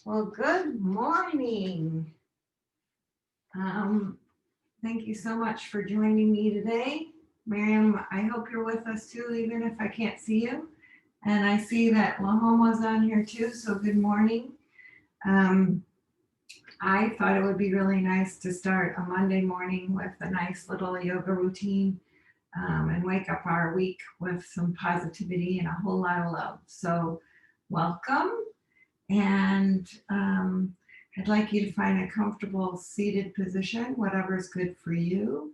Well, good morning. Thank you so much for joining me today. Miriam, I hope you're with us too, even if I can't see you. And I see that Lahoma's on here too, so good morning. I thought it would be really nice to start a Monday morning with a nice little yoga routine and wake up our week with some positivity and a whole lot of love. So, welcome. And I'd like you to find a comfortable seated position, whatever's good for you.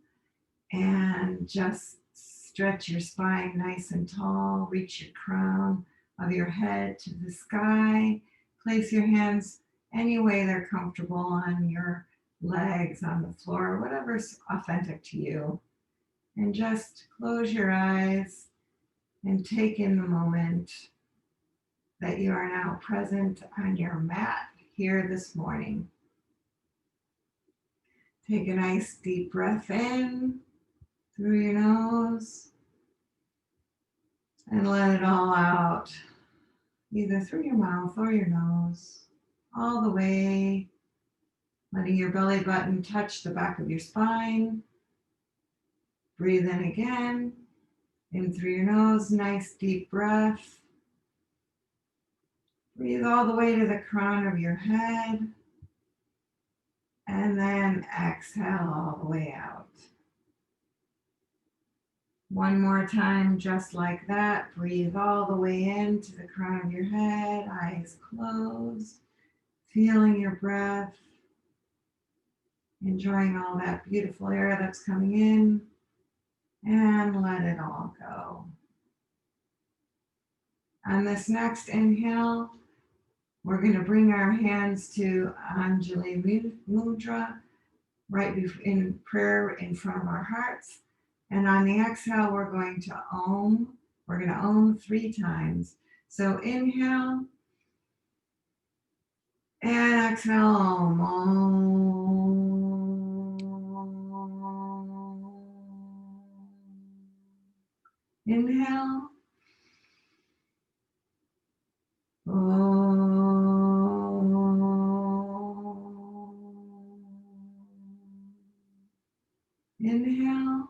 And just stretch your spine nice and tall. Reach your crown of your head to the sky. Place your hands any way they're comfortable on your legs, on the floor, whatever's authentic to you. And just close your eyes and take in the moment that you are now present on your mat here this morning. Take a nice deep breath in through your nose and let it all out, either through your mouth or your nose, all the way, letting your belly button touch the back of your spine. Breathe in again, in through your nose, nice deep breath. Breathe all the way to the crown of your head. And then exhale all the way out. One more time, just like that. Breathe all the way into the crown of your head, eyes closed, feeling your breath, enjoying all that beautiful air that's coming in, and let it all go. On this next inhale, we're going to bring our hands to Anjali Mudra, right in prayer in front of our hearts. And on the exhale, we're going to Om. We're going to Om 3 times. So inhale and exhale, Om. Inhale. Inhale.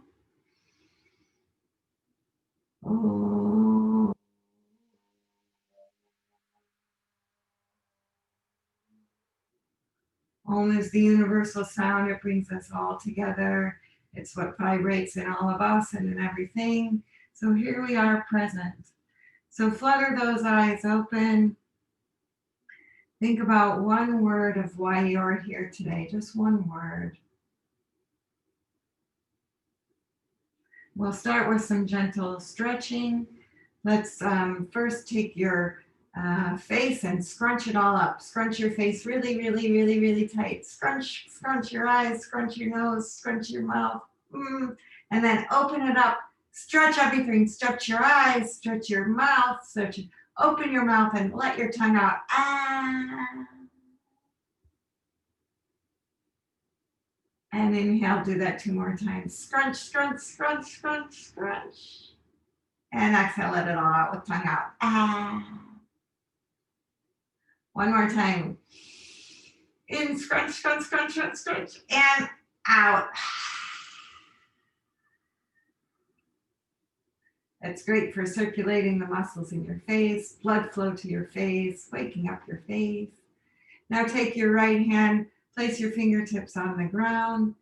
Om is the universal sound. It brings us all together. It's what vibrates in all of us and in everything. So here we are present. So flutter those eyes open. Think about one word of why you're here today, just one word. We'll start with some gentle stretching. Let's first take your face and scrunch it all up. Scrunch your face really, really, really, really tight. Scrunch your eyes, scrunch your nose, scrunch your mouth. And then open it up. Stretch everything. Stretch your eyes, stretch your mouth, open your mouth and let your tongue out. And inhale, do that 2 more times. Scrunch, scrunch, scrunch, scrunch, scrunch. And exhale, let it all out with tongue out. One more time. In, scrunch, scrunch, scrunch, scrunch, scrunch, and out. That's great for circulating the muscles in your face, blood flow to your face, waking up your face. Now take your right hand, place your fingertips on the ground,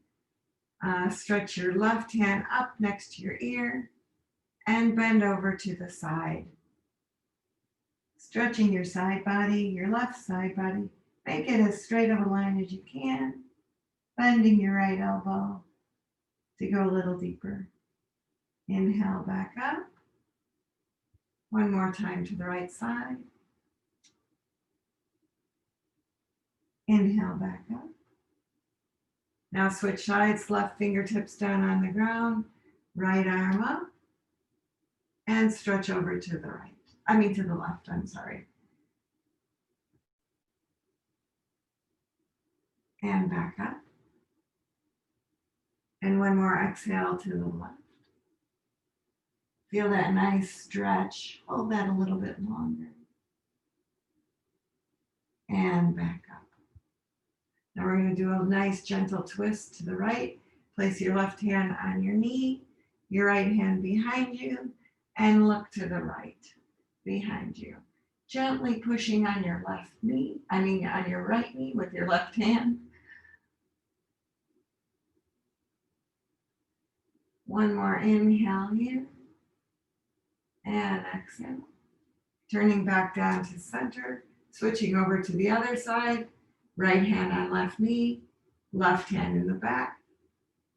stretch your left hand up next to your ear, and bend over to the side. Stretching your side body, your left side body. Make it as straight of a line as you can. Bending your right elbow to go a little deeper. Inhale back up. One more time to the right side. Inhale back up. Now switch sides, left fingertips down on the ground, right arm up, and stretch over to the right. To the left, I'm sorry. And back up. And one more exhale to the left. Feel that nice stretch. Hold that a little bit longer. And and back up. Now we're going to do a nice gentle twist to the right. Place your left hand on your knee, your right hand behind you, and look to the right behind you. Gently pushing on your left knee, on your right knee with your left hand. One more inhale here. And exhale. Turning back down to center, switching over to the other side. Right hand on left knee, left hand in the back.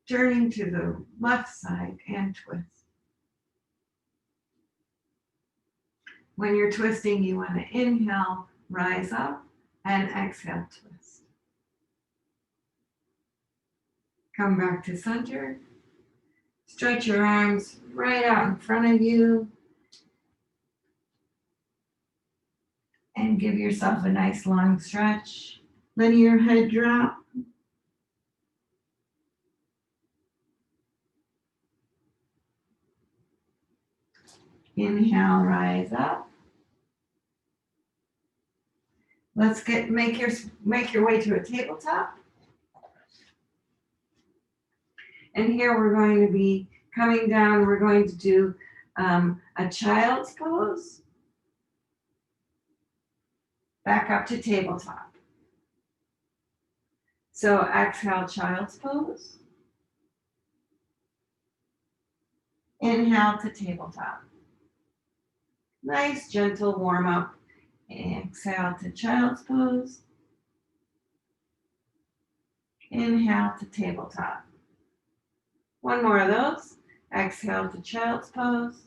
Turning to the left side and twist. When you're twisting, you want to inhale, rise up, and exhale, twist. Come back to center. Stretch your arms right out in front of you. And give yourself a nice long stretch. Letting your head drop. Inhale, rise up. Let's make your way to a tabletop. And here we're going to be coming down. We're going to do a child's pose. Back up to tabletop. So exhale, child's pose. Inhale to tabletop. Nice, gentle warm up. Exhale to child's pose. Inhale to tabletop. One more of those. Exhale to child's pose.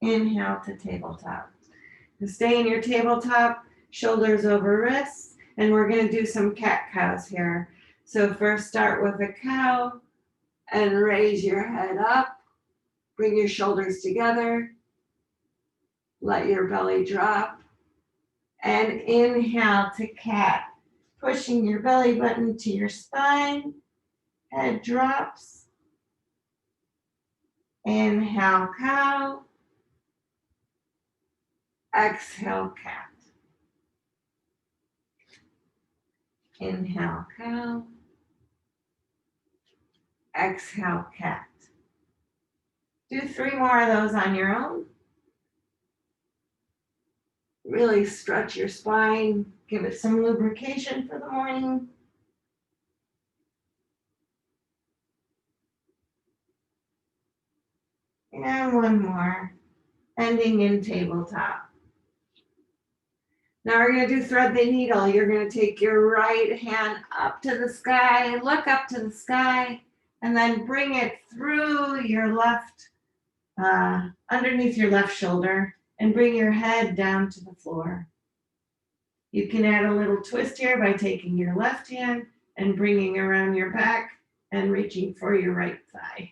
Inhale to tabletop. To stay in your tabletop, shoulders over wrists, and we're going to do some cat-cows here. So first start with a cow and raise your head up. Bring your shoulders together. Let your belly drop. And inhale to cat. Pushing your belly button to your spine. Head drops. Inhale, cow. Exhale, cat. Inhale, cow. Exhale, cat. Do 3 more of those on your own. Really stretch your spine. Give it some lubrication for the morning. And one more. Ending in tabletop. Now we're going to do thread the needle. You're going to take your right hand up to the sky, look up to the sky, and then bring it through your left, underneath your left shoulder, and bring your head down to the floor. You can add a little twist here by taking your left hand and bringing around your back and reaching for your right thigh.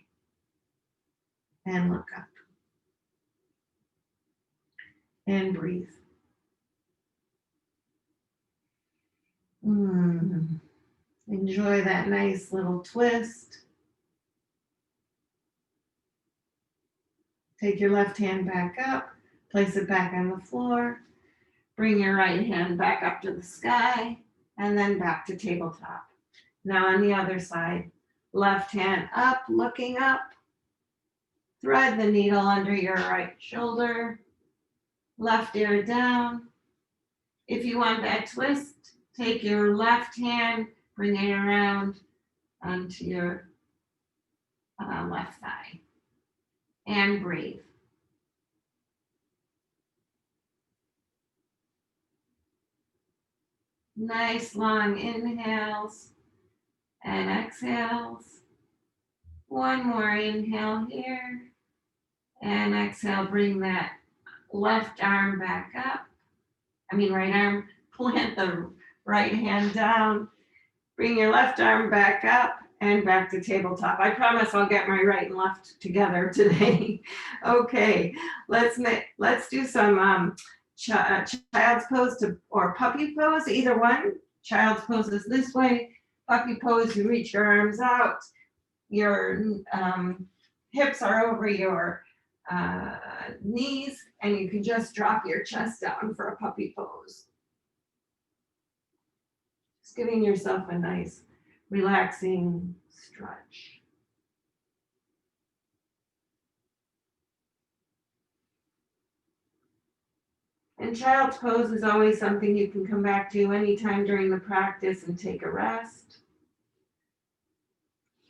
And look up. And breathe. Enjoy that nice little twist. Take your left hand back up, place it back on the floor, bring your right hand back up to the sky, and then back to tabletop. Now on the other side, left hand up, looking up, thread the needle under your right shoulder, left ear down. If you want that twist, take your left hand, bring it around onto your left thigh, and breathe. Nice long inhales and exhales. One more inhale here, and exhale, bring that left arm back up. Right arm, plant the right hand down, bring your left arm back up and back to tabletop. I promise I'll get my right and left together today. Okay, let's do some child's pose or puppy pose, either one. Child's pose is this way. Puppy pose, you reach your arms out. Your hips are over your knees, and you can just drop your chest down for a puppy pose. Just giving yourself a nice relaxing stretch. And child's pose is always something you can come back to anytime during the practice and take a rest.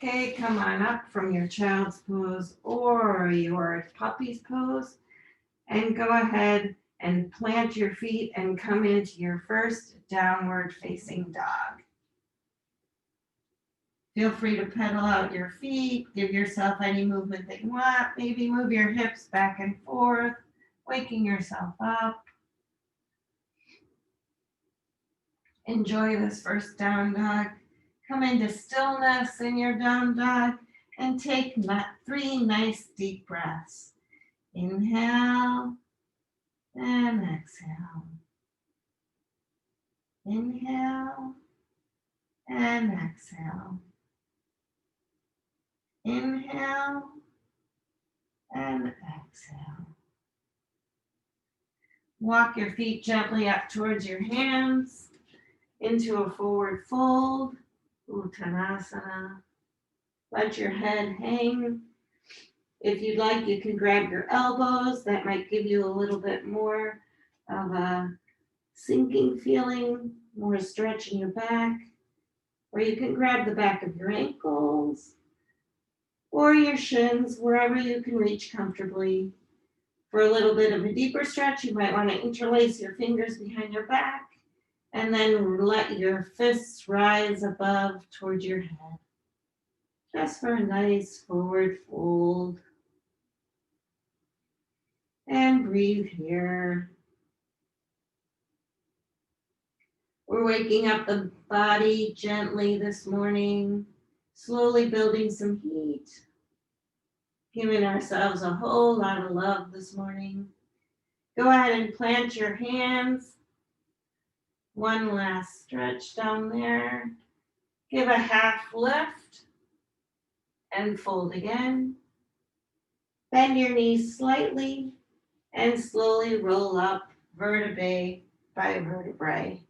Okay, come on up from your child's pose or your puppy's pose and go ahead and plant your feet and come into your first downward facing dog. Feel free to pedal out your feet, give yourself any movement that you want, maybe move your hips back and forth, waking yourself up. Enjoy this first down dog. Come into stillness in your down dog and take 3 nice deep breaths. Inhale and exhale. Inhale and exhale. Inhale and exhale. Walk your feet gently up towards your hands into a forward fold. Tadasana. Let your head hang. If you'd like, you can grab your elbows. That might give you a little bit more of a sinking feeling, more stretch in your back. Or you can grab the back of your ankles or your shins, wherever you can reach comfortably. For a little bit of a deeper stretch, you might want to interlace your fingers behind your back and then let your fists rise above towards your head. Just for a nice forward fold. And breathe here. We're waking up the body gently this morning, slowly building some heat, giving ourselves a whole lot of love this morning. Go ahead and plant your hands. One last stretch down there. Give a half lift and fold again. Bend your knees slightly and slowly roll up vertebrae by vertebrae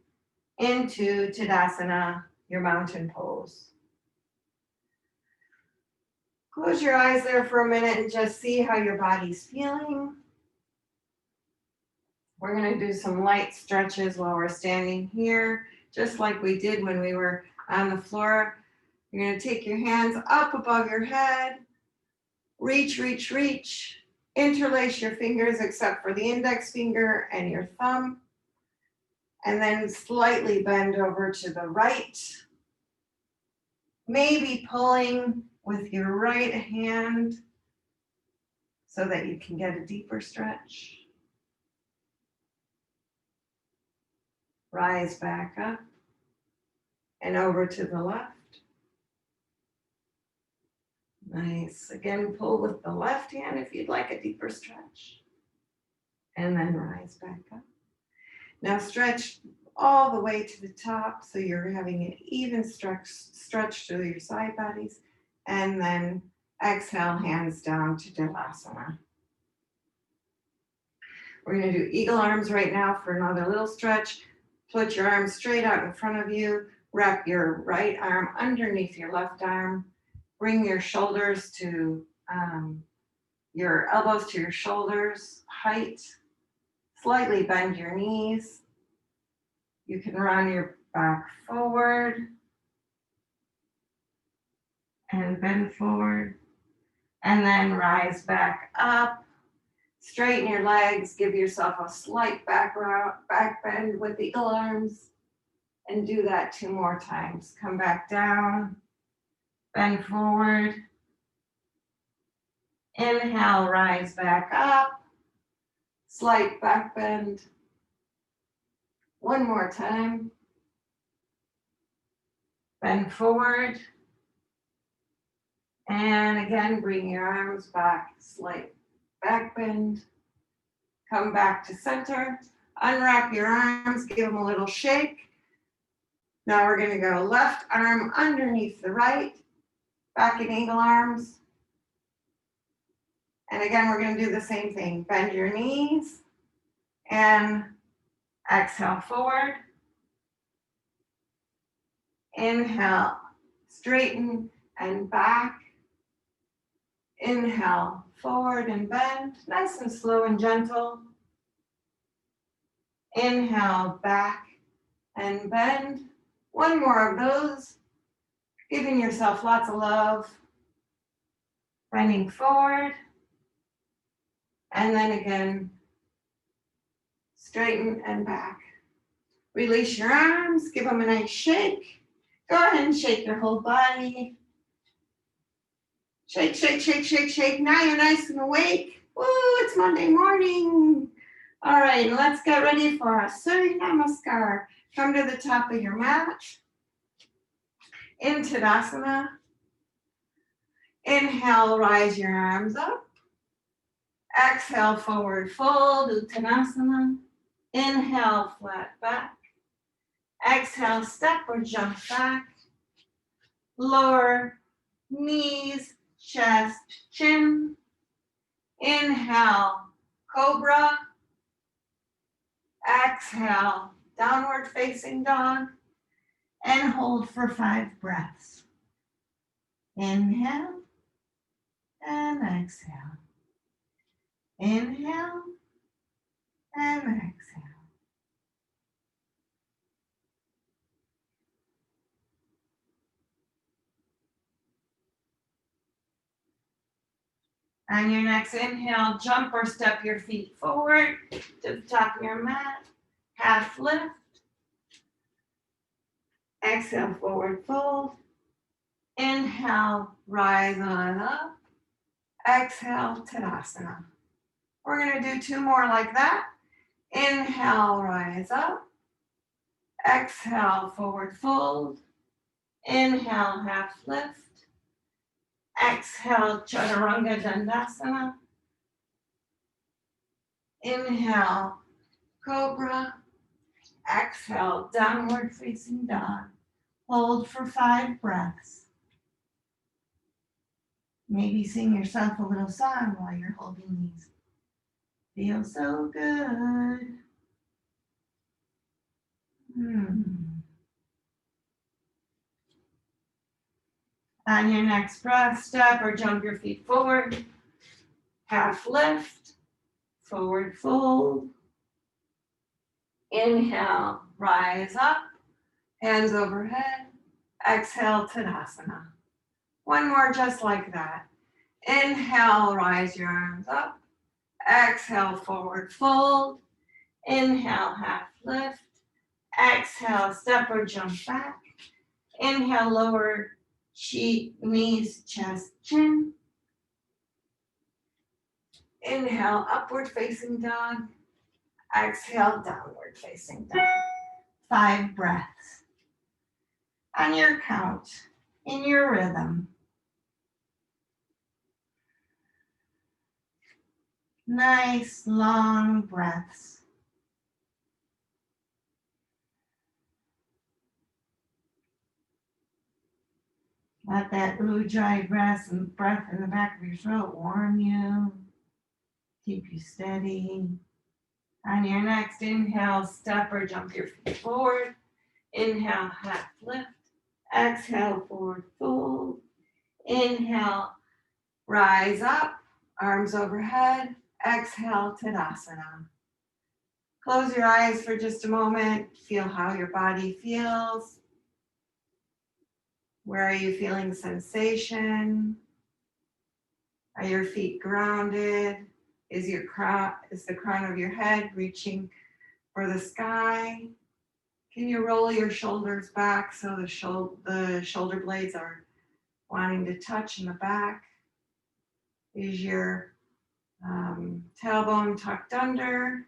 into Tadasana, your mountain pose. Close your eyes there for a minute and just see how your body's feeling. We're going to do some light stretches while we're standing here, just like we did when we were on the floor. You're going to take your hands up above your head, reach, reach, reach. Interlace your fingers except for the index finger and your thumb. And then slightly bend over to the right. Maybe pulling with your right hand so that you can get a deeper stretch. Rise back up and over to the left. Nice. Again, pull with the left hand if you'd like a deeper stretch. And then rise back up. Now stretch all the way to the top so you're having an even stretch through your side bodies. And then exhale, hands down to Tadasana. We're going to do eagle arms right now for another little stretch. Put your arms straight out in front of you. Wrap your right arm underneath your left arm. Bring your shoulders to your elbows to your shoulders height. Slightly bend your knees. You can run your back forward and bend forward. And then rise back up. Straighten your legs. Give yourself a slight back bend with the eagle arms. And do that 2 more times. Come back down. Bend forward. Inhale, rise back up. Slight back bend. 1 more time. Bend forward. And again, bring your arms back, slight back bend. Come back to center. Unwrap your arms, give them a little shake. Now we're going to go left arm underneath the right. Back in eagle arms. And again, we're going to do the same thing. Bend your knees and exhale forward. Inhale, straighten and back. Inhale, forward and bend, nice and slow and gentle. Inhale, back and bend. One more of those, giving yourself lots of love. Bending forward. And then again, straighten and back. Release your arms, give them a nice shake. Go ahead and shake your whole body. Shake, shake, shake, shake, shake. Now you're nice and awake. Woo, it's Monday morning. All right, let's get ready for a Surya Namaskar. Come to the top of your mat. In Tadasana. Inhale, rise your arms up. Exhale, forward fold, Uttanasana. Inhale, flat back. Exhale, step or jump back. Lower knees, chest, chin. Inhale, cobra. Exhale, downward facing dog. And hold for 5 breaths. Inhale and exhale. Inhale and exhale. On your next inhale, jump or step your feet forward to the top of your mat. Half lift. Exhale, forward fold. Inhale, rise on up. Exhale, Tadasana. We're going to do 2 more like that. Inhale, rise up. Exhale, forward fold. Inhale, half lift. Exhale, Chaturanga Dandasana. Inhale, cobra. Exhale, downward facing dog. Hold for 5 breaths. Maybe sing yourself a little song while you're holding these. Feels so good. On your next breath, step or jump your feet forward. Half lift, forward fold. Inhale, rise up, hands overhead. Exhale, Tadasana. 1 more just like that. Inhale, rise your arms up. Exhale, forward fold. Inhale, half lift. Exhale, step or jump back. Inhale, lower knees, chest, chin. Inhale, upward facing dog. Exhale, downward facing dog. 5 breaths. On your count, in your rhythm. Nice long breaths. Let that Ujjayi breath in the back of your throat warm you. Keep you steady. On your next inhale, step or jump your feet forward. Inhale, half lift. Exhale, forward fold. Inhale, rise up, arms overhead. Exhale, Tadasana. Close your eyes for just a moment. Feel how your body feels. Where are you feeling sensation? Are your feet grounded? Is the crown of your head reaching for the sky? Can you roll your shoulders back so the shoulder blades are wanting to touch in the back? Is your tailbone tucked under?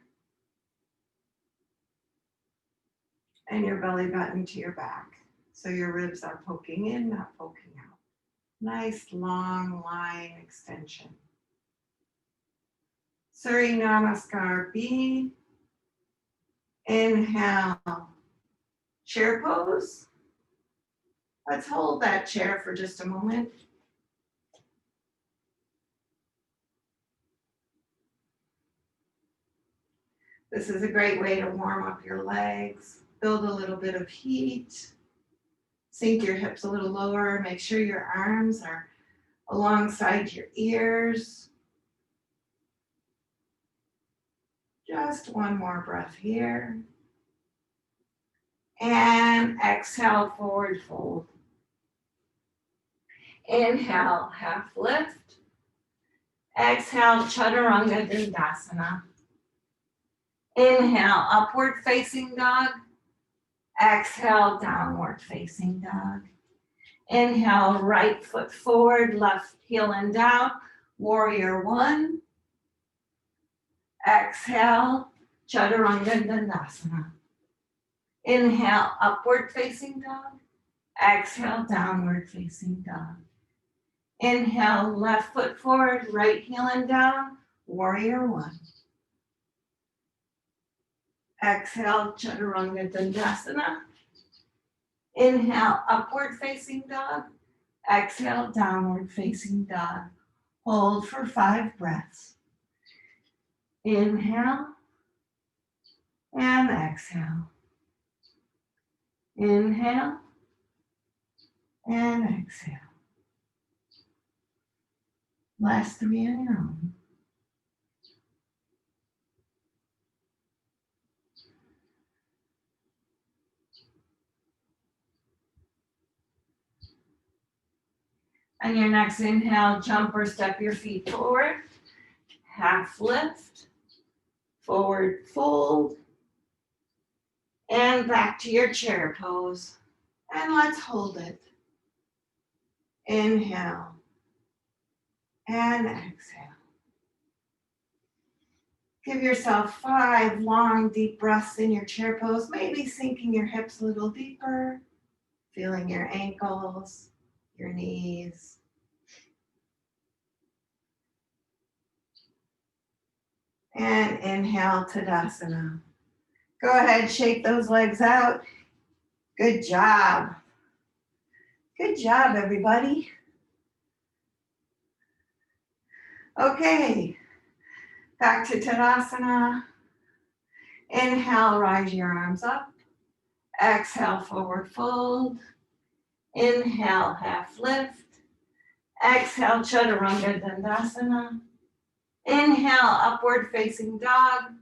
And your belly button to your back. So your ribs are poking in, not poking out. Nice long line extension. Surya Namaskar B. Inhale, chair pose. Let's hold that chair for just a moment. This is a great way to warm up your legs, build a little bit of heat, sink your hips a little lower, make sure your arms are alongside your ears. Just one more breath here. And exhale, forward fold. Inhale, half lift. Exhale, Chaturanga Dandasana. Inhale, upward facing dog. Exhale, downward facing dog. Inhale, right foot forward, left heel and down. Warrior one. Exhale, Chaturanga Dandasana. Inhale, upward facing dog. Exhale, downward facing dog. Inhale, left foot forward, right heel and down. Warrior one. Exhale, Chaturanga Dandasana. Inhale, upward facing dog. Exhale, downward facing dog. Hold for 5 breaths. Inhale and exhale. Inhale and exhale. Last 3 on your own. On your next inhale, jump or step your feet forward. Half lift, forward fold, and back to your chair pose. And let's hold it. Inhale and exhale. Give yourself 5 long, deep breaths in your chair pose, maybe sinking your hips a little deeper, feeling your ankles, your knees. And inhale, Tadasana. Go ahead, shake those legs out. Good job. Good job, everybody. Okay, back to Tadasana. Inhale, rise your arms up. Exhale, forward fold. Inhale, half lift. Exhale, Chaturanga Dandasana. Inhale, upward facing dog.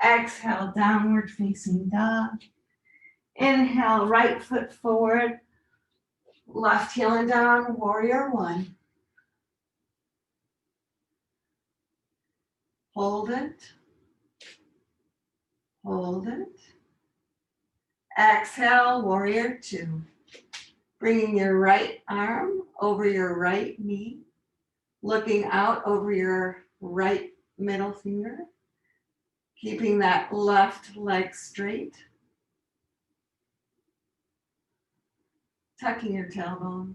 Exhale, downward facing dog. Inhale, right foot forward. Left heel and down, warrior one. Hold it. Hold it. Exhale, warrior two. Bringing your right arm over your right knee, looking out over your right middle finger, keeping that left leg straight, tucking your tailbone.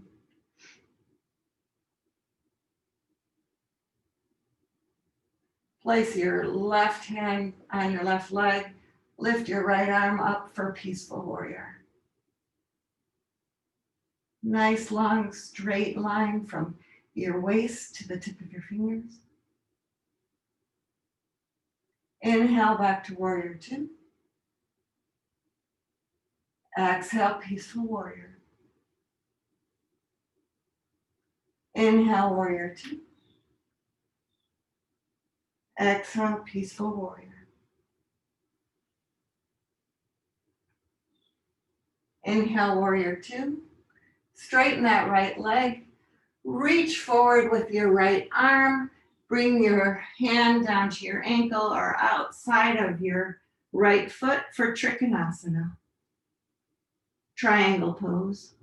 Place your left hand on your left leg, lift your right arm up for peaceful warrior. Nice long straight line from your waist to the tip of your fingers. Inhale back to warrior two. Exhale, peaceful warrior. Inhale, warrior two. Exhale, peaceful warrior. Inhale, warrior two. Straighten that right leg. Reach forward with your right arm. Bring your hand down to your ankle or outside of your right foot for Trikonasana. Triangle pose.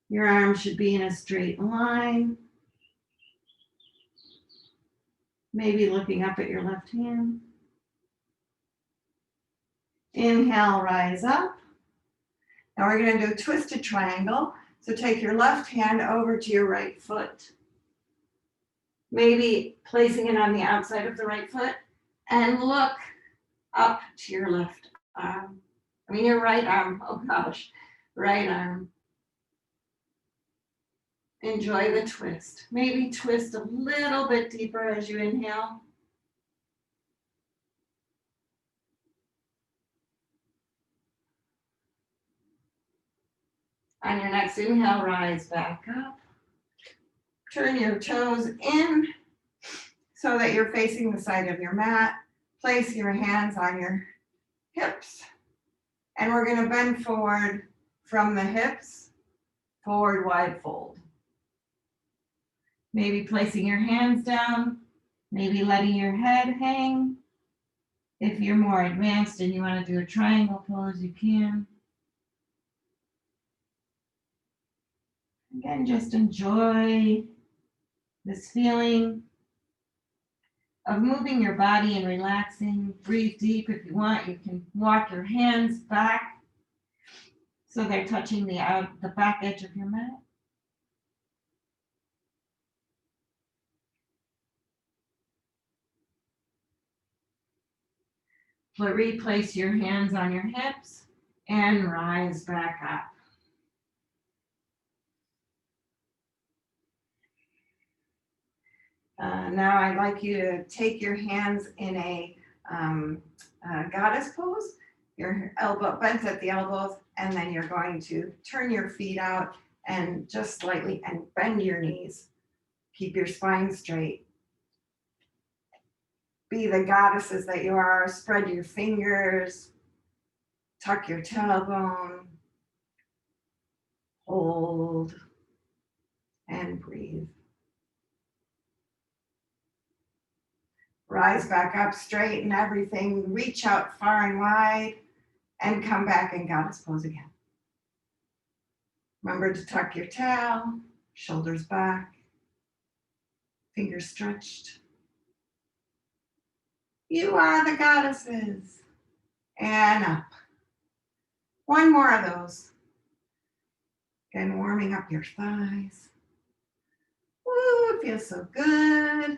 Your arms should be in a straight line. Maybe looking up at your left hand. Inhale, rise up. Now we're going to do a twisted triangle. So take your left hand over to your right foot. Maybe placing it on the outside of the right foot and look up to your left arm. Your right arm. Oh gosh, right arm. Enjoy the twist. Maybe twist a little bit deeper as you inhale. On your next inhale, rise back up. Turn your toes in so that you're facing the side of your mat. Place your hands on your hips. And we're going to bend forward from the hips, forward wide fold. Maybe placing your hands down, maybe letting your head hang. If you're more advanced and you want to do a triangle pose, you can. Again, just enjoy this feeling of moving your body and relaxing. Breathe deep if you want. You can walk your hands back so they're touching the back edge of your mat. But replace your hands on your hips and rise back up. Now I'd like you to take your hands in a goddess pose, your elbow bent at the elbows, and then you're going to turn your feet out and just slightly and bend your knees. Keep your spine straight. Be the goddesses that you are. Spread your fingers, tuck your tailbone, hold, and breathe. Rise back up, straighten everything, reach out far and wide, and come back in goddess pose again. Remember to tuck your tail, shoulders back, fingers stretched. You are the goddesses. And up. One more of those. Again, warming up your thighs. Woo, it feels so good.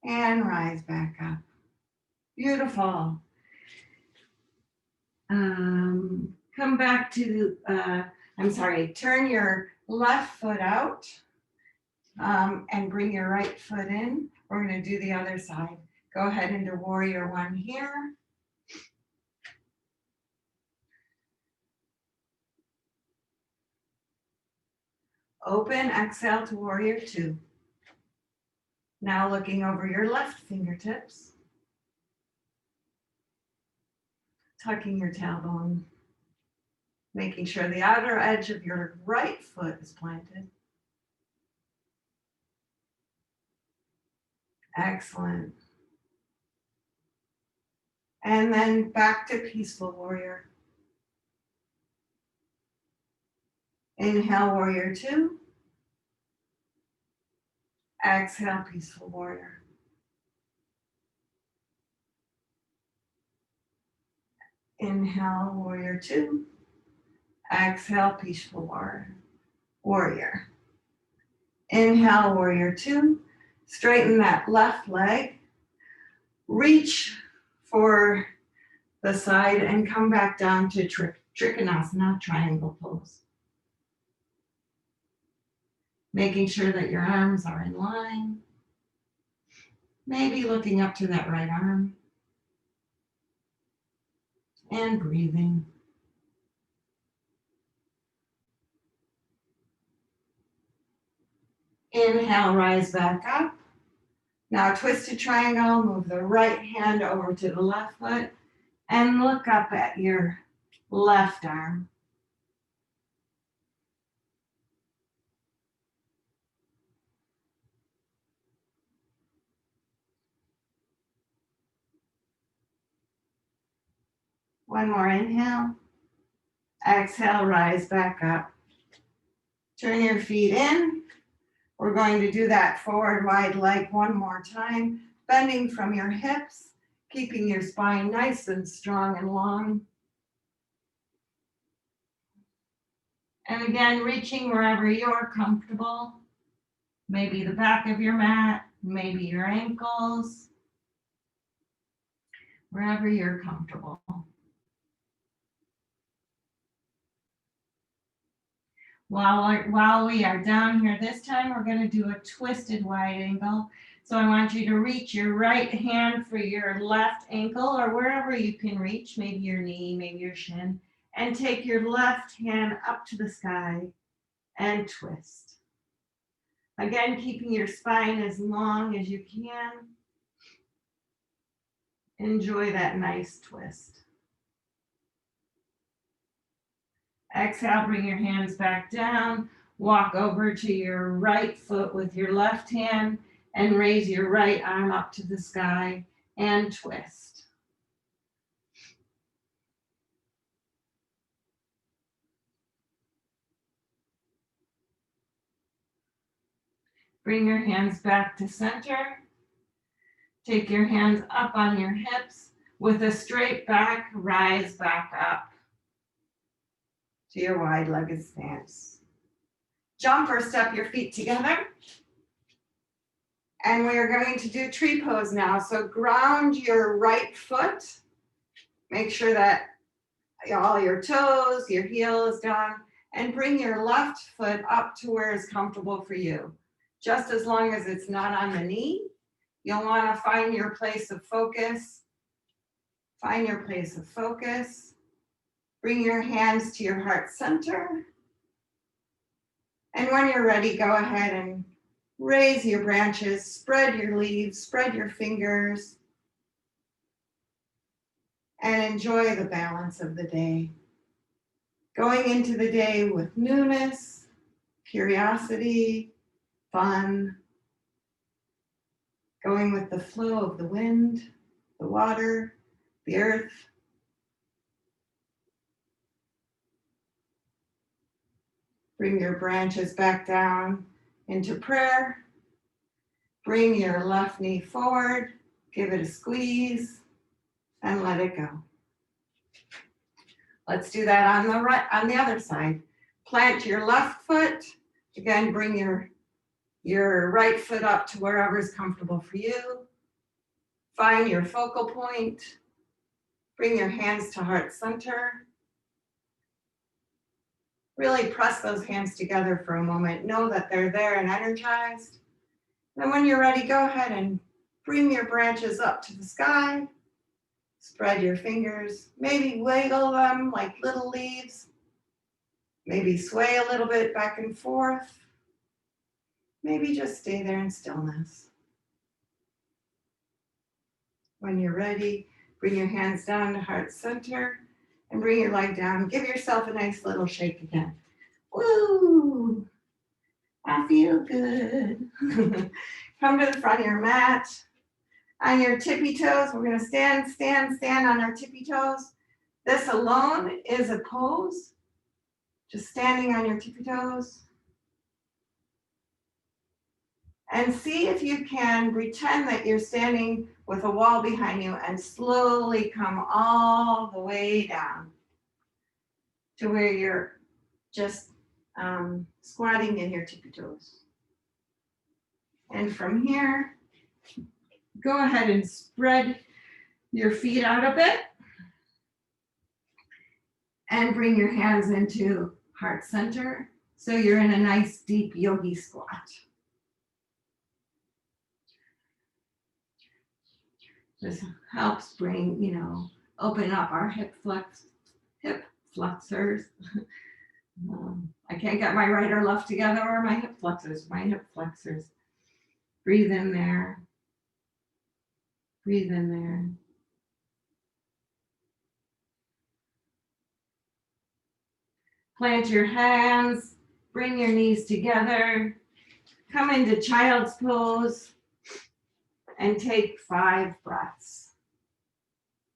And rise back up. Beautiful. Come back to, turn your left foot out and bring your right foot in. We're going to do the other side. Go ahead into warrior one here. Open, exhale to warrior two. Now looking over your left fingertips. Tucking your tailbone. Making sure the outer edge of your right foot is planted. Excellent. And then back to peaceful warrior. Inhale, warrior two. Exhale, peaceful warrior. Inhale, warrior two. Exhale, peaceful warrior. Inhale, warrior two. Straighten that left leg. Reach for the side and come back down to Trikonasana, triangle pose. Making sure that your arms are in line. Maybe looking up to that right arm. And breathing. Inhale, rise back up. Now twisted triangle, move the right hand over to the left foot and look up at your left arm. One more inhale. Exhale, rise back up. Turn your feet in. We're going to do that forward wide leg one more time, bending from your hips, keeping your spine nice and strong and long. And again, reaching wherever you're comfortable. Maybe the back of your mat, maybe your ankles, wherever you're comfortable. While we are down here, this time we're going to do a twisted wide angle. So I want you to reach your right hand for your left ankle or wherever you can reach, maybe your knee, maybe your shin, And take your left hand up to the sky and twist. Again, keeping your spine as long as you can. Enjoy that nice twist. Exhale, bring your hands back down. Walk over to your right foot with your left hand and raise your right arm up to the sky and twist. Bring your hands back to center. Take your hands up on your hips. With a straight back, rise back up to your wide-legged stance. Jump or step your feet together. And we're going to do tree pose now. So ground your right foot. Make sure that all your toes, your heel is down. And bring your left foot up to where it's comfortable for you. Just as long as it's not on the knee. You'll want to find your place of focus. Find your place of focus. Bring your hands to your heart center. And when you're ready, go ahead and raise your branches, spread your leaves, spread your fingers, and enjoy the balance of the day. Going into the day with newness, curiosity, fun, going with the flow of the wind, the water, the earth. Bring your branches back down into prayer. Bring your left knee forward, give it a squeeze, and let it go. Let's do that on the other side. Plant your left foot. Again, bring your right foot up to wherever is comfortable for you. Find your focal point. Bring your hands to heart center. Really press those hands together for a moment. Know that they're there and energized. Then when you're ready, go ahead and bring your branches up to the sky. Spread your fingers. Maybe wiggle them like little leaves. Maybe sway a little bit back and forth. Maybe just stay there in stillness. When you're ready, bring your hands down to heart center and bring your leg down. Give yourself a nice little shake again. Woo! I feel good. Come to the front of your mat. On your tippy toes, we're going to stand on our tippy toes. This alone is a pose. Just standing on your tippy toes. And see if you can pretend that you're standing with a wall behind you and slowly come all the way down to where you're just squatting in your tippy toes. And from here, go ahead and spread your feet out a bit and bring your hands into heart center. So you're in a nice deep yogi squat. This helps bring, open up our hip flexors. I can't get my right or left together, or my hip flexors. Breathe in there. Breathe in there. Plant your hands, bring your knees together, come into child's pose, and take 5 breaths.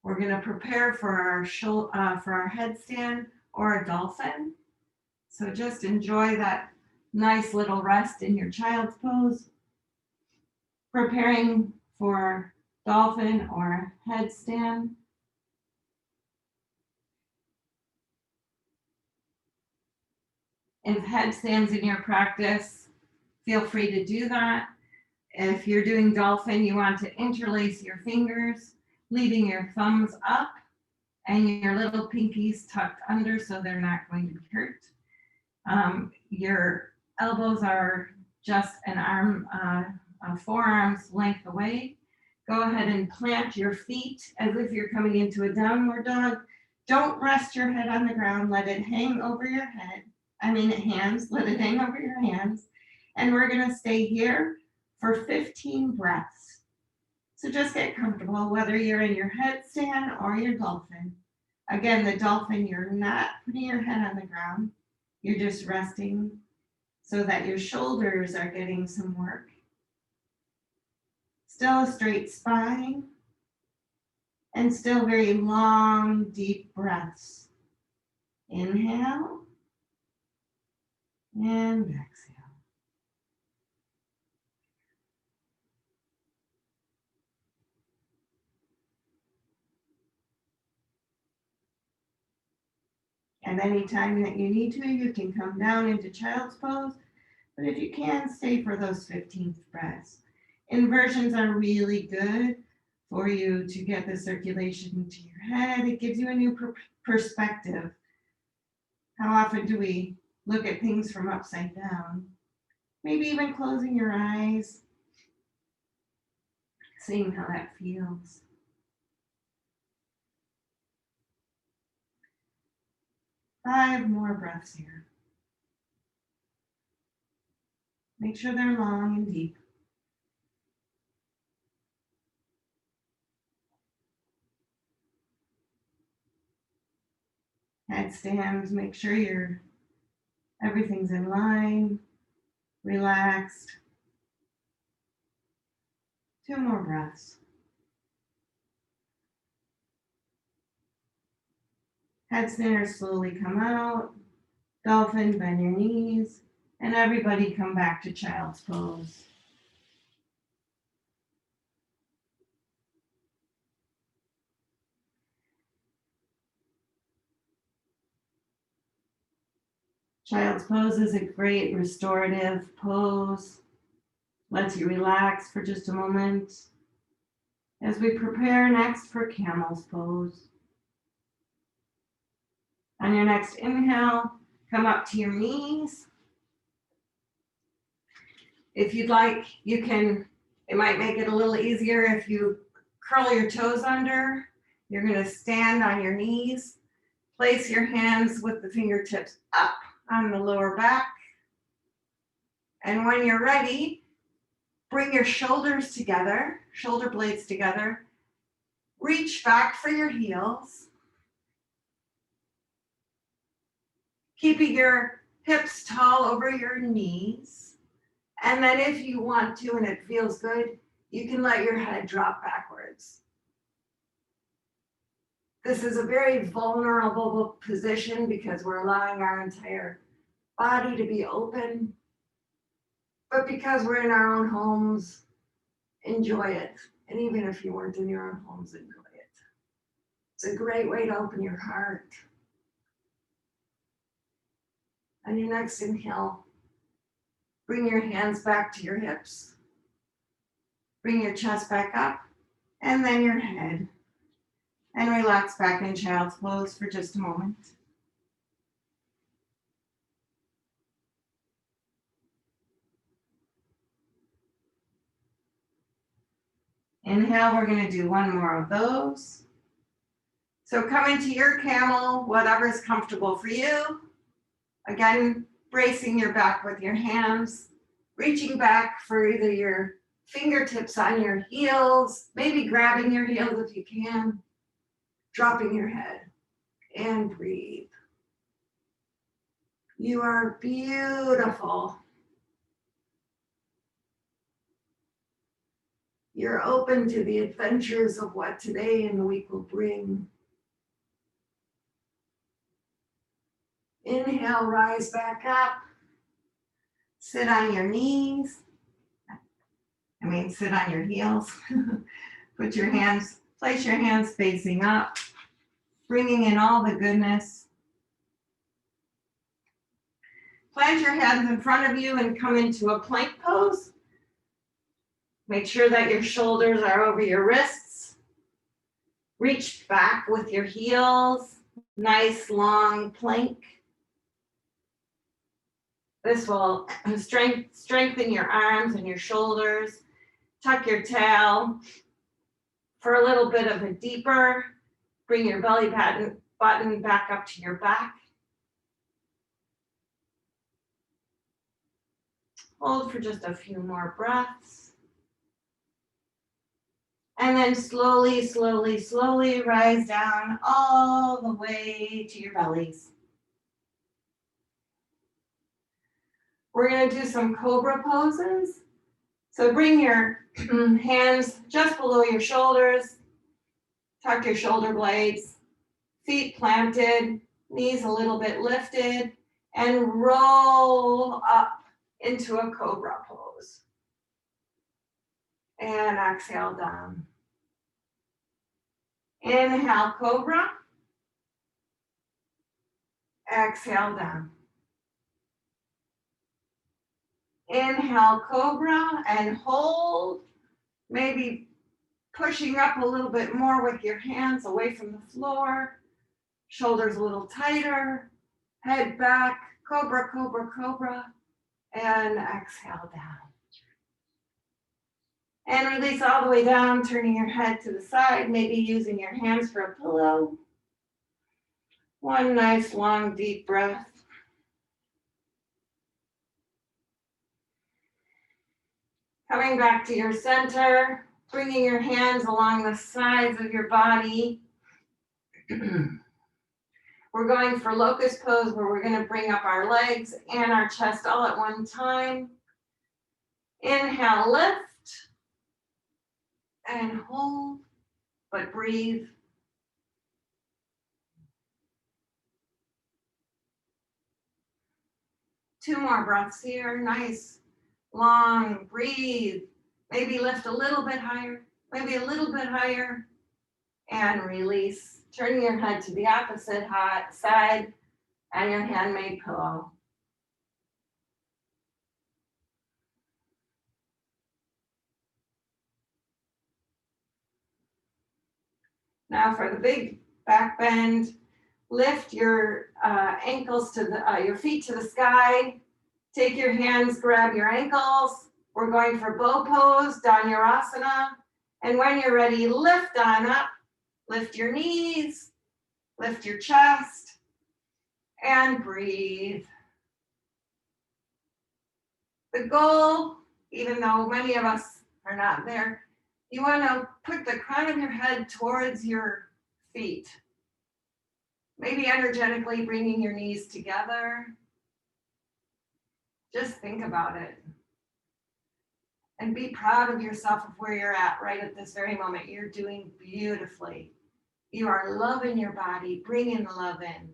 We're going to prepare for our headstand or a dolphin. So just enjoy that nice little rest in your child's pose. Preparing for dolphin or headstand. If headstands in your practice, feel free to do that. If you're doing dolphin, you want to interlace your fingers, leaving your thumbs up and your little pinkies tucked under so they're not going to be hurt. Your elbows are just forearms length away. Go ahead and plant your feet as if you're coming into a downward dog. Don't rest your head on the ground. Let it hang over your head. Hands. Let it hang over your hands. And we're going to stay here for 15 breaths. So just get comfortable, whether you're in your headstand or your dolphin. Again, the dolphin, you're not putting your head on the ground. You're just resting so that your shoulders are getting some work. Still a straight spine. And still very long, deep breaths. Inhale and exhale. And anytime that you need to, you can come down into child's pose. But if you can, stay for those 15 breaths. Inversions are really good for you to get the circulation into your head. It gives you a new perspective. How often do we look at things from upside down? Maybe even closing your eyes, seeing how that feels. Five more breaths here. Make sure they're long and deep. Headstands, make sure everything's in line, relaxed. 2 more breaths. Headstanders slowly come out. Dolphin, bend your knees. And everybody come back to child's pose. Child's pose is a great restorative pose. Lets you relax for just a moment as we prepare next for camel's pose. On your next inhale, come up to your knees. If you'd like, it might make it a little easier if you curl your toes under. You're going to stand on your knees. Place your hands with the fingertips up on the lower back. And when you're ready, bring your shoulders together, shoulder blades together. Reach back for your heels. Keeping your hips tall over your knees. And then if you want to, and it feels good, you can let your head drop backwards. This is a very vulnerable position because we're allowing our entire body to be open. But because we're in our own homes, enjoy it. And even if you weren't in your own homes, enjoy it. It's a great way to open your heart. On your next inhale, bring your hands back to your hips. Bring your chest back up, and then your head. And relax back in child's pose for just a moment. Inhale, we're going to do 1 more of those. So come into your camel, whatever's comfortable for you. Again, bracing your back with your hands, reaching back for either your fingertips on your heels, maybe grabbing your heels if you can, dropping your head, and breathe. You are beautiful. You're open to the adventures of what today and the week will bring. Inhale, rise back up. Sit on your knees. Sit on your heels. Place your hands facing up, bringing in all the goodness. Plant your hands in front of you and come into a plank pose. Make sure that your shoulders are over your wrists. Reach back with your heels. Nice long plank. This will strengthen your arms and your shoulders. Tuck your tail for a little bit of a deeper. Bring your belly button button back up to your back. Hold for just a few more breaths. And then slowly, slowly, slowly rise down all the way to your bellies. We're going to do some Cobra poses. So bring your hands just below your shoulders. Tuck your shoulder blades. Feet planted. Knees a little bit lifted. And roll up into a Cobra pose. And exhale down. Inhale, Cobra. Exhale down. Inhale, Cobra, and hold. Maybe pushing up a little bit more with your hands away from the floor. Shoulders a little tighter. Head back. Cobra, Cobra, Cobra. And exhale down. And release all the way down, turning your head to the side, maybe using your hands for a pillow. One nice long deep breath. Coming back to your center, bringing your hands along the sides of your body. We're going for locust pose where we're going to bring up our legs and our chest all at one time. Inhale, lift. And hold, but breathe. Two more breaths here. Nice, long, breathe. Maybe lift a little bit higher, maybe a little bit higher. And release. Turn your head to the opposite side and your handmade pillow. Now for the big back bend, lift your ankles to your feet to the sky. Take your hands, grab your ankles. We're going for bow pose, Dhanurasana. And when you're ready, lift on up. Lift your knees, lift your chest, and breathe. The goal, even though many of us are not there, you want to put the crown of your head towards your feet. Maybe energetically bringing your knees together. Just think about it. And be proud of yourself of where you're at right at this very moment. You're doing beautifully. You are loving your body, bringing the love in.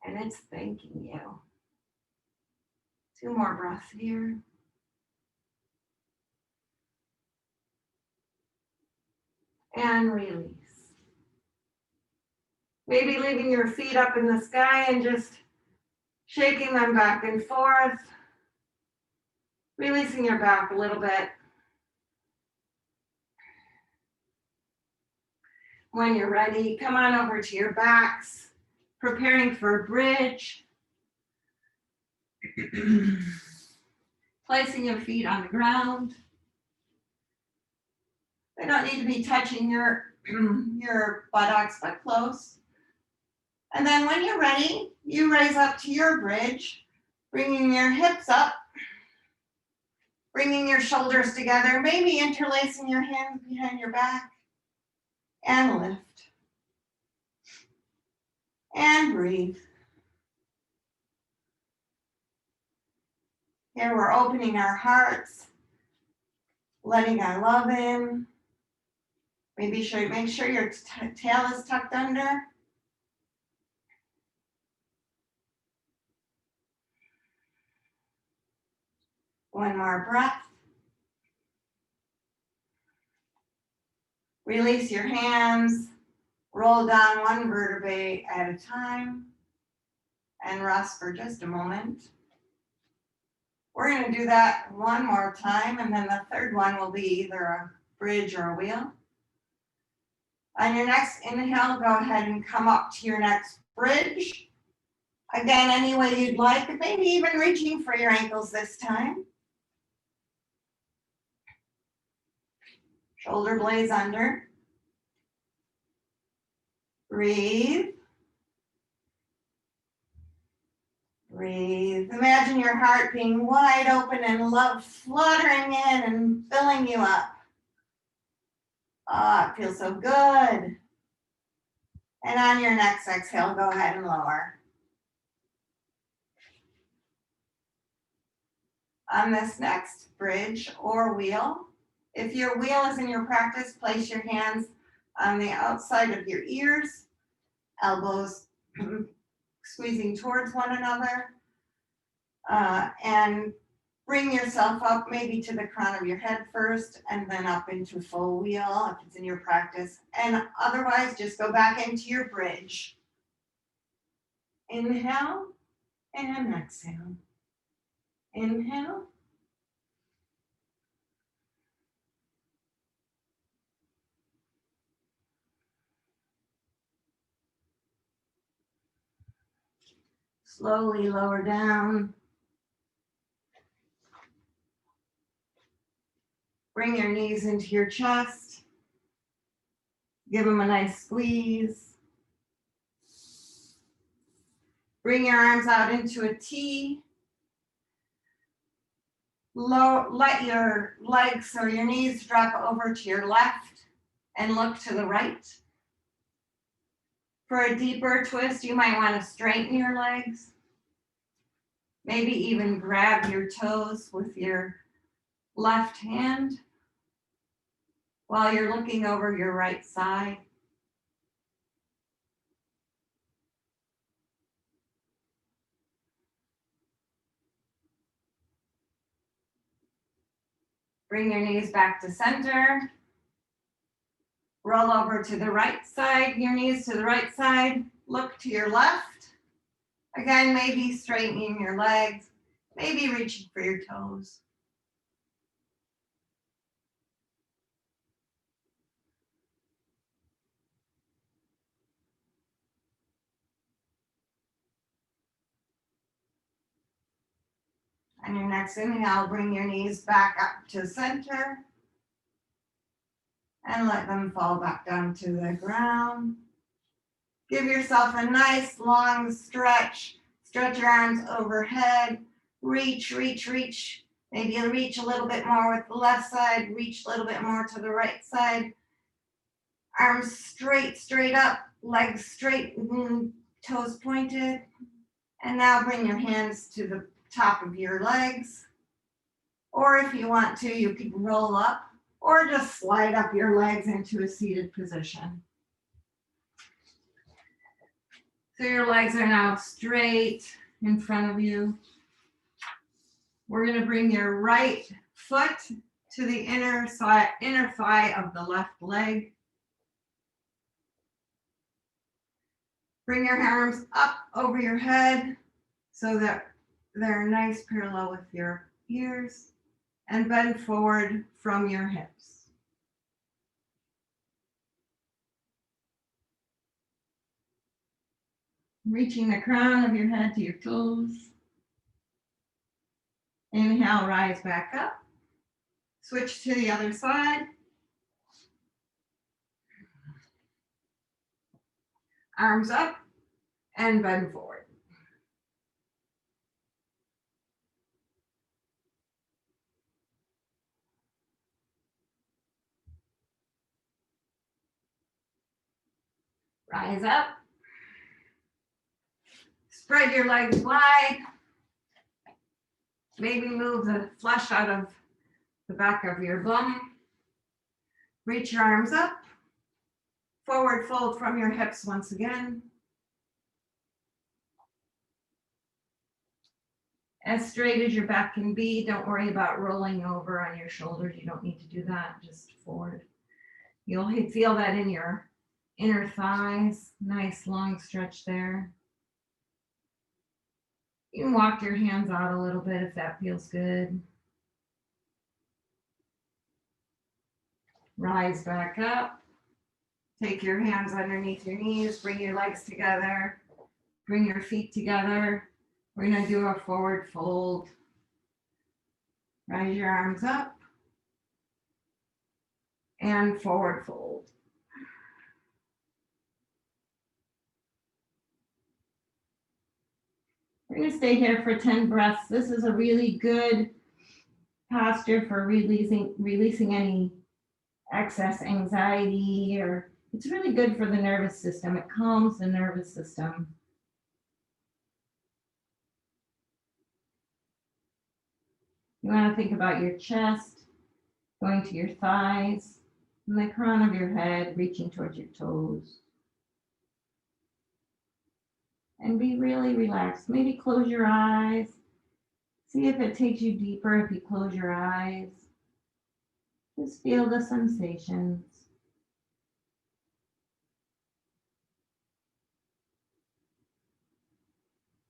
And it's thanking you. Two more breaths here. And release. Maybe leaving your feet up in the sky and just shaking them back and forth. Releasing your back a little bit. When you're ready, come on over to your backs, preparing for a bridge. Placing your feet on the ground. They don't need to be touching your buttocks, but close. And then when you're ready, you raise up to your bridge, bringing your hips up, bringing your shoulders together, maybe interlacing your hands behind your back, and lift. And breathe. Here we're opening our hearts, letting our love in. Maybe make sure your tail is tucked under. One more breath. Release your hands. Roll down one vertebrae at a time and rest for just a moment. We're going to do that one more time, and then the third one will be either a bridge or a wheel. On your next inhale, go ahead and come up to your next bridge. Again, any way you'd like, maybe even reaching for your ankles this time. Shoulder blades under. Breathe. Imagine your heart being wide open and love fluttering in and filling you up. Oh, it feels so good. And on your next exhale, go ahead and lower. On this next bridge or wheel, if your wheel is in your practice, place your hands on the outside of your ears, elbows squeezing towards one another, and bring yourself up maybe to the crown of your head first and then up into full wheel if it's in your practice. And otherwise, just go back into your bridge. Inhale and exhale. Inhale. Slowly lower down. Bring your knees into your chest. Give them a nice squeeze. Bring your arms out into a T. Let your legs or your knees drop over to your left and look to the right. For a deeper twist, you might want to straighten your legs. Maybe even grab your toes with your left hand while you're looking over your right side. Bring your knees back to center. Roll over to the right side, your knees to the right side. Look to your left. Again, maybe straightening your legs, maybe reaching for your toes. On your next inhale, bring your knees back up to center and let them fall back down to the ground. Give yourself a nice long stretch. Stretch your arms overhead. Reach, reach, reach. Maybe you'll reach a little bit more with the left side. Reach a little bit more to the right side. Arms straight, straight up. Legs straight, toes pointed. And now bring your hands to the top of your legs. Or if you want to, you can roll up or just slide up your legs into a seated position. So your legs are now straight in front of you. We're going to bring your right foot to the inner thigh of the left leg. Bring your arms up over your head so that they're nice parallel with your ears, and bend forward from your hips. Reaching the crown of your head to your toes. Inhale, rise back up. Switch to the other side. Arms up and bend forward. Rise up. Spread your legs wide. Maybe move the flesh out of the back of your bum. Reach your arms up. Forward fold from your hips once again. As straight as your back can be. Don't worry about rolling over on your shoulders. You don't need to do that. Just forward. You'll feel that in your inner thighs. Nice long stretch there. You can walk your hands out a little bit if that feels good. Rise back up. Take your hands underneath your knees. Bring your legs together. Bring your feet together. We're going to do a forward fold. Rise your arms up. And forward fold. We're going to stay here for 10 breaths. This is a really good posture for releasing any excess anxiety, or it's really good for the nervous system. It calms the nervous system. You want to think about your chest, going to your thighs, and the crown of your head, reaching towards your toes. And be really relaxed. Maybe close your eyes. See if it takes you deeper if you close your eyes. Just feel the sensations.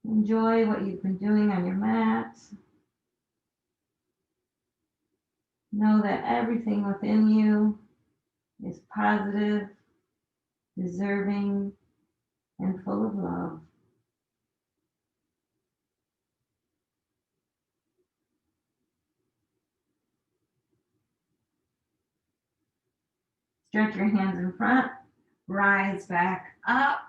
Enjoy what you've been doing on your mat. Know that everything within you is positive, deserving, and full of love. Stretch your hands in front. Rise back up.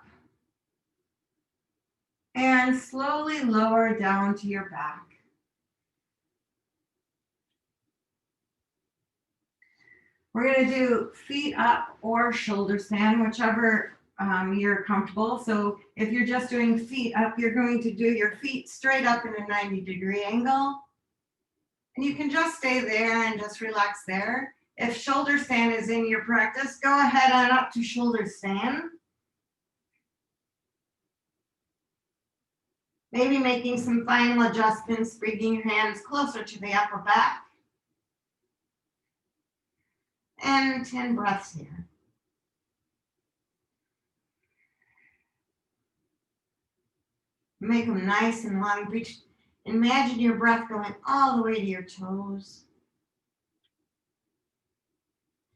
And slowly lower down to your back. We're going to do feet up or shoulder stand, whichever you're comfortable. So if you're just doing feet up, you're going to do your feet straight up in a 90-degree angle. And you can just stay there and just relax there. If shoulder stand is in your practice, go ahead on up to shoulder stand. Maybe making some final adjustments, bringing your hands closer to the upper back. And 10 breaths here. Make them nice and long. Reach. Imagine your breath going all the way to your toes.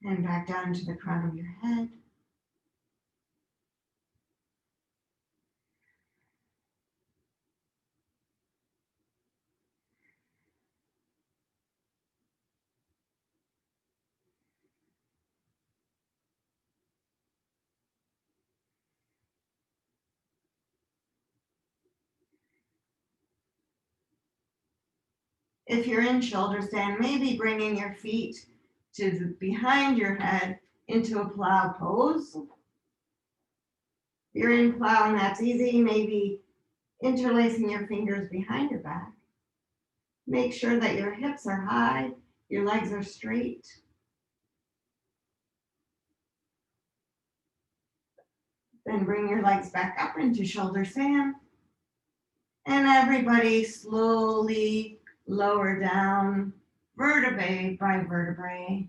And back down to the crown of your head. If you're in shoulder stand, maybe bringing your feet to behind your head into a plow pose. If you're in plow and that's easy, maybe interlacing your fingers behind your back. Make sure that your hips are high, your legs are straight. Then bring your legs back up into shoulder stand. And everybody slowly lower down, vertebrae by vertebrae.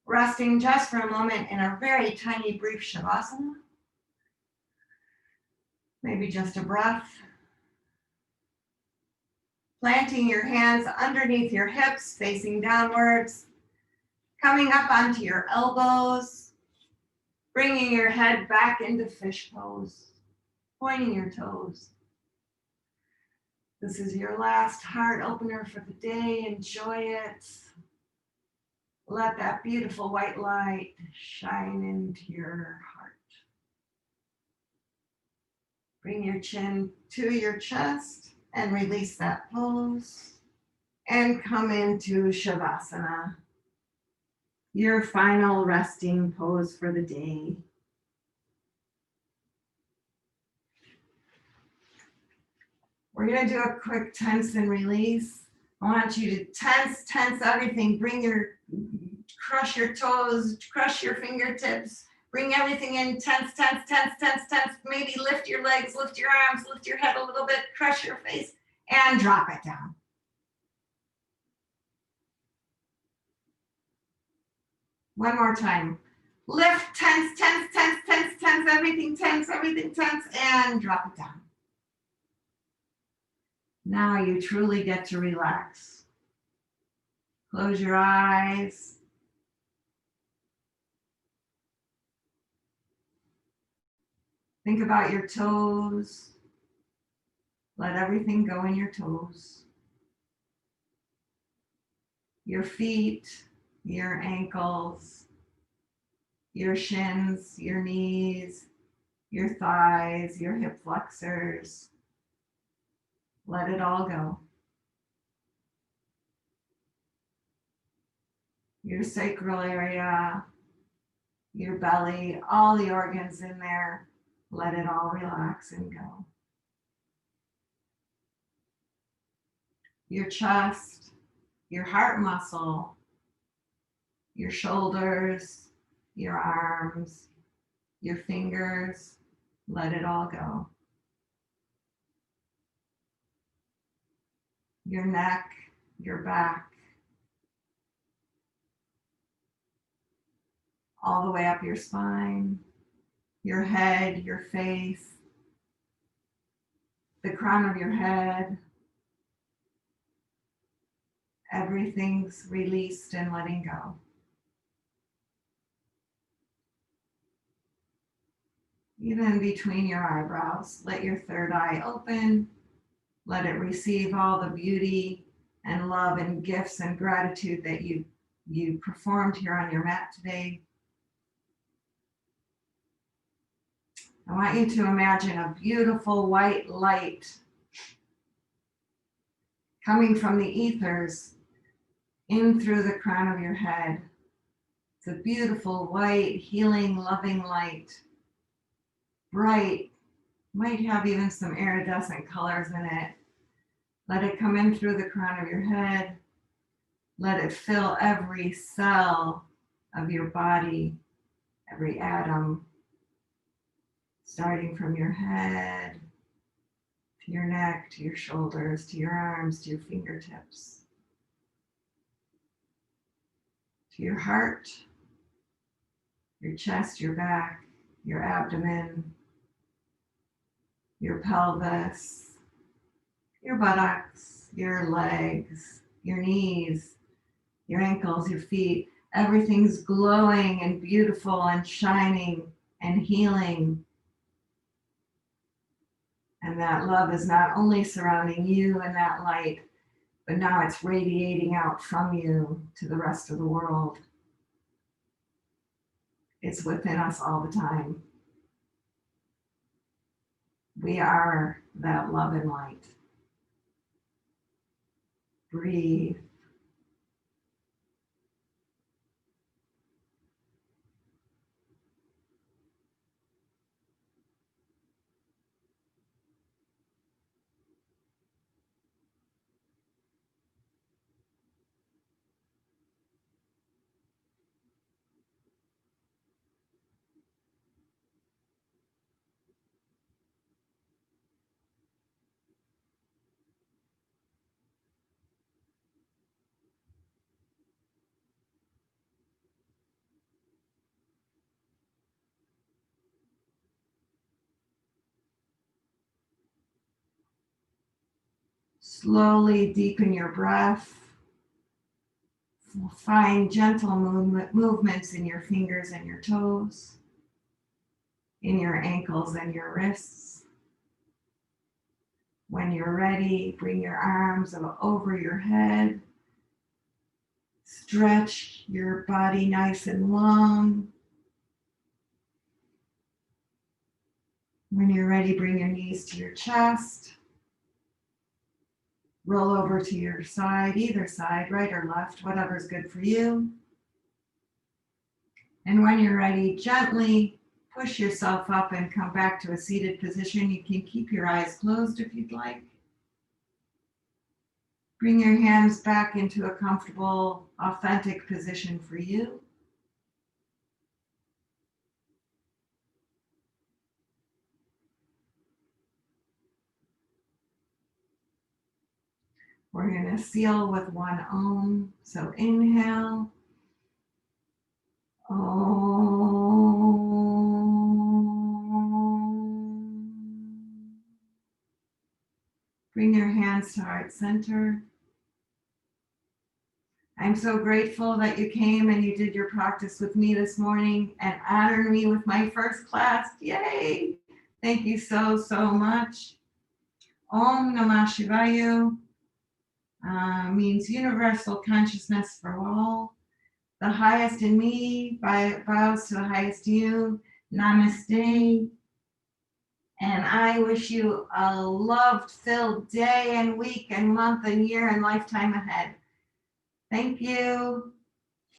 Resting just for a moment in a very tiny, brief Shavasana. Maybe just a breath. Planting your hands underneath your hips, facing downwards. Coming up onto your elbows. Bringing your head back into fish pose. Pointing your toes. This is your last heart opener for the day. Enjoy it. Let that beautiful white light shine into your heart. Bring your chin to your chest and release that pose. And come into Shavasana, your final resting pose for the day. We're going to do a quick tense and release. I want you to tense everything. Crush your toes, crush your fingertips. Bring everything in, tense. Maybe lift your legs, lift your arms, lift your head a little bit, crush your face, and drop it down. One more time. Lift, tense, everything tense, and drop it down. Now you truly get to relax. Close your eyes. Think about your toes. Let everything go in your toes. Your feet, your ankles, your shins, your knees, your thighs, your hip flexors. Let it all go. Your sacral area, your belly, all the organs in there, let it all relax and go. Your chest, your heart muscle, your shoulders, your arms, your fingers, let it all go. Your neck, your back, all the way up your spine, your head, your face, the crown of your head. Everything's released and letting go. Even between your eyebrows, let your third eye open. Let it receive all the beauty and love and gifts and gratitude that you performed here on your mat today. I want you to imagine a beautiful white light coming from the ethers in through the crown of your head. It's a beautiful white, healing, loving light. Bright, might have even some iridescent colors in it. Let it come in through the crown of your head. Let it fill every cell of your body, every atom, starting from your head, to your neck, to your shoulders, to your arms, to your fingertips, to your heart, your chest, your back, your abdomen, your pelvis, your buttocks, your legs, your knees, your ankles, your feet. Everything's glowing and beautiful and shining and healing. And that love is not only surrounding you in that light, but now it's radiating out from you to the rest of the world. It's within us all the time. We are that love and light. Breathe. Slowly deepen your breath. Find gentle movements in your fingers and your toes, in your ankles and your wrists. When you're ready, bring your arms over your head. Stretch your body nice and long. When you're ready, bring your knees to your chest. Roll over to your side, either side, right or left, whatever's good for you. And when you're ready, gently push yourself up and come back to a seated position. You can keep your eyes closed if you'd like. Bring your hands back into a comfortable, authentic position for you. We're going to seal with one Om. So inhale. Om. Bring your hands to heart center. I'm so grateful that you came and you did your practice with me this morning and honored me with my first class. Yay! Thank you so, so much. Om Namah Shivaya means universal consciousness for all. The highest in me bows to the highest you. Namaste. And I wish you a love-filled day and week and month and year and lifetime ahead. Thank you.